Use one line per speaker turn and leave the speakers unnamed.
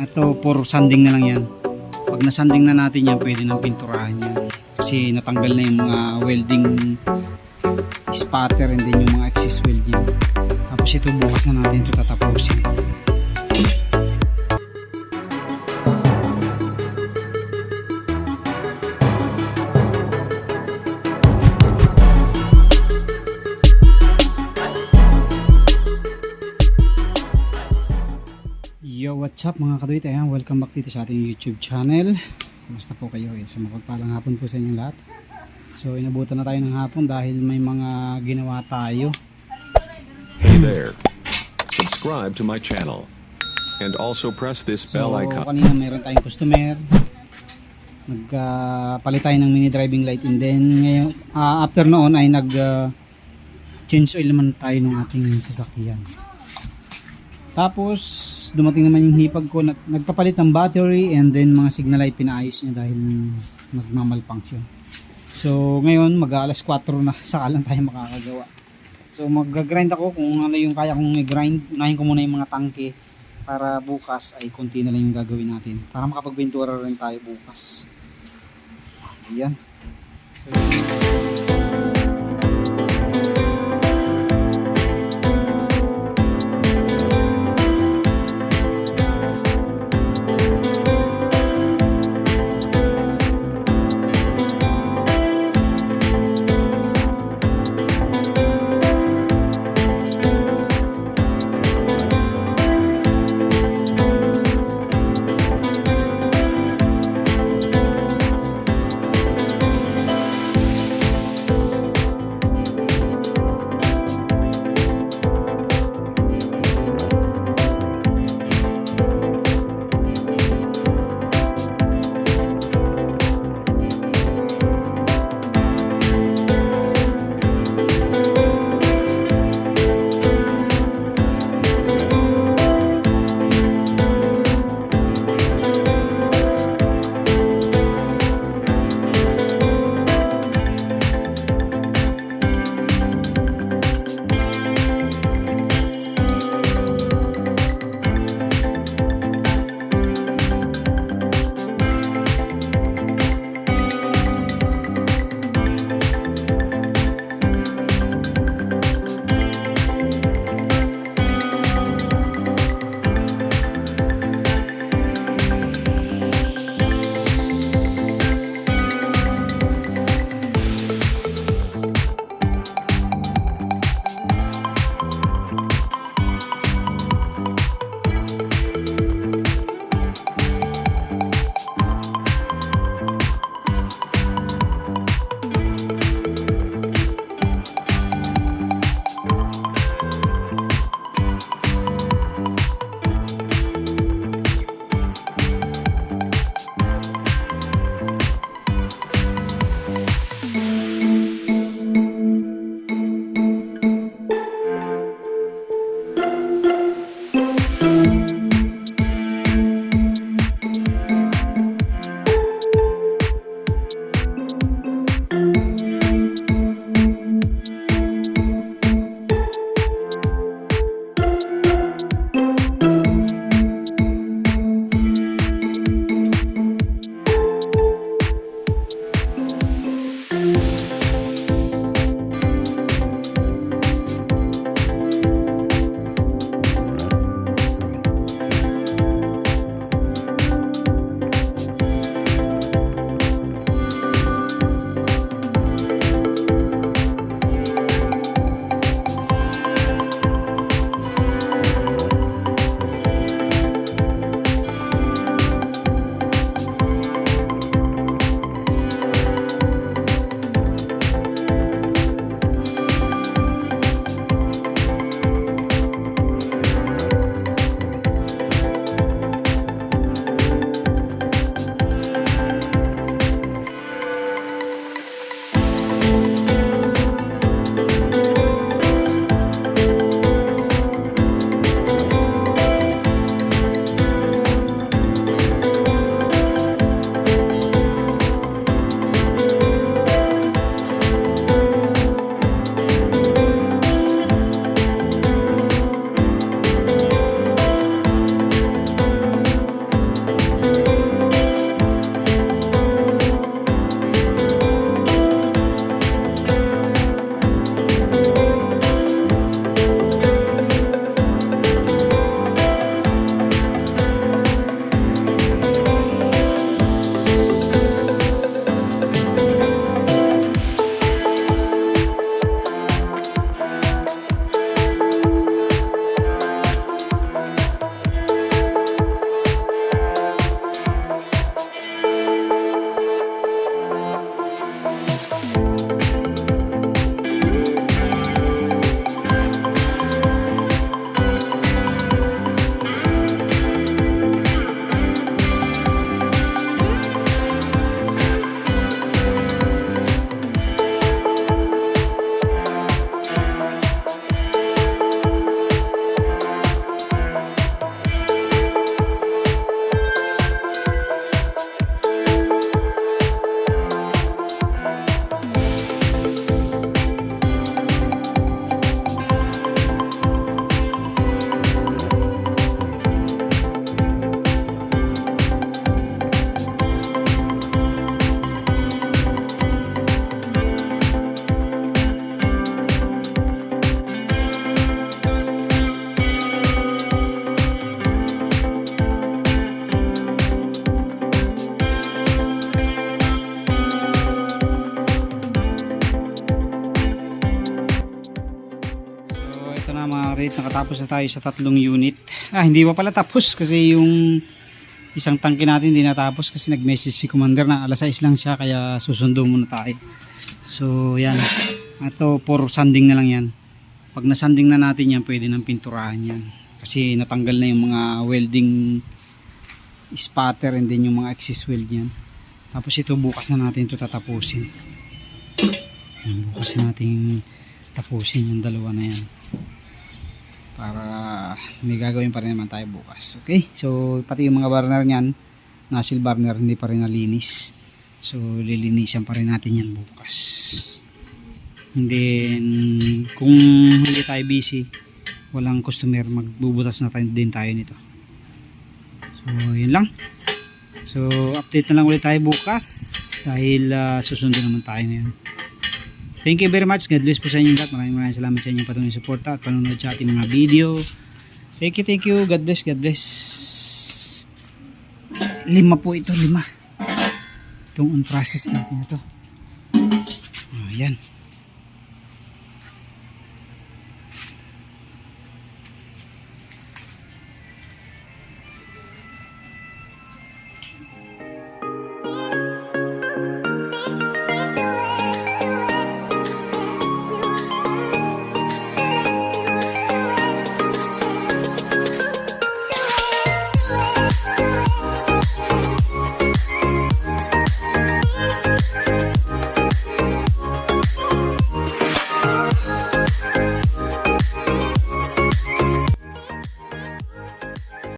Ito for sanding na lang yan. Pag nasanding na natin yan, pwede nang pinturahan yan. Kasi natanggal na yung mga welding spatter and then yung mga excess welding. Tapos ito bukas na natin ito tatapusin. Yo, what's up mga kaduit? Ayan, welcome back dito sa ating YouTube channel. Kumusta po kayo? Sa mapagpalang hapon po sa inyong lahat. So inabutan na tayo ng hapon dahil may mga ginawa tayo.
Hey there, subscribe to my channel and also press this bell icon.
Kanina mayroon tayong customer, nagpalit tayo ng mini driving light, and then ngayon, after noon ay change oil naman tayo ng ating sasakyan. Tapos dumating naman yung hipag ko, nagpapalit ng battery, and then mga signal light pinaayos niya dahil nagmamalfunction. So ngayon mag-alas 4 na, saka lang tayo makakagawa. So mag-grind ako kung ano yung kaya kong i-grind. Unahin ko muna yung mga tangke para bukas ay konti na lang yung gagawin natin para makapagbentura rin tayo bukas. Ayan. So, nakatapos na tayo sa 3 unit. Hindi pa pala tapos kasi yung isang tangke natin hindi natapos kasi nag-message si commander na alas 6 lang siya, kaya susundo muna tayo. So yan, ito for sanding na lang yan. Pag nasanding na natin yan, pwede nang pinturahan yan kasi natanggal na yung mga welding spatter and then yung mga excess weld yan. Tapos ito bukas na natin ito tatapusin. Yan, bukas natin tapusin yung dalawa na yan para may gagawin pa rin naman tayo bukas. Okay, so pati yung mga burner nyan, nozzle burner hindi pa rin nalinis, so lilinisan pa rin natin yan bukas. And then kung hindi tayo busy, walang customer, magbubutas na din tayo nito. So yun lang. So update na lang ulit tayo bukas dahil susunod naman tayo ngayon. Thank you very much. God bless po sa inyo lahat. Maraming salamat sa inyong patuloy suporta at panonood sa ating mga video. Thank you. God bless. 5 po ito, 5. Itong on process natin ito. Ayan.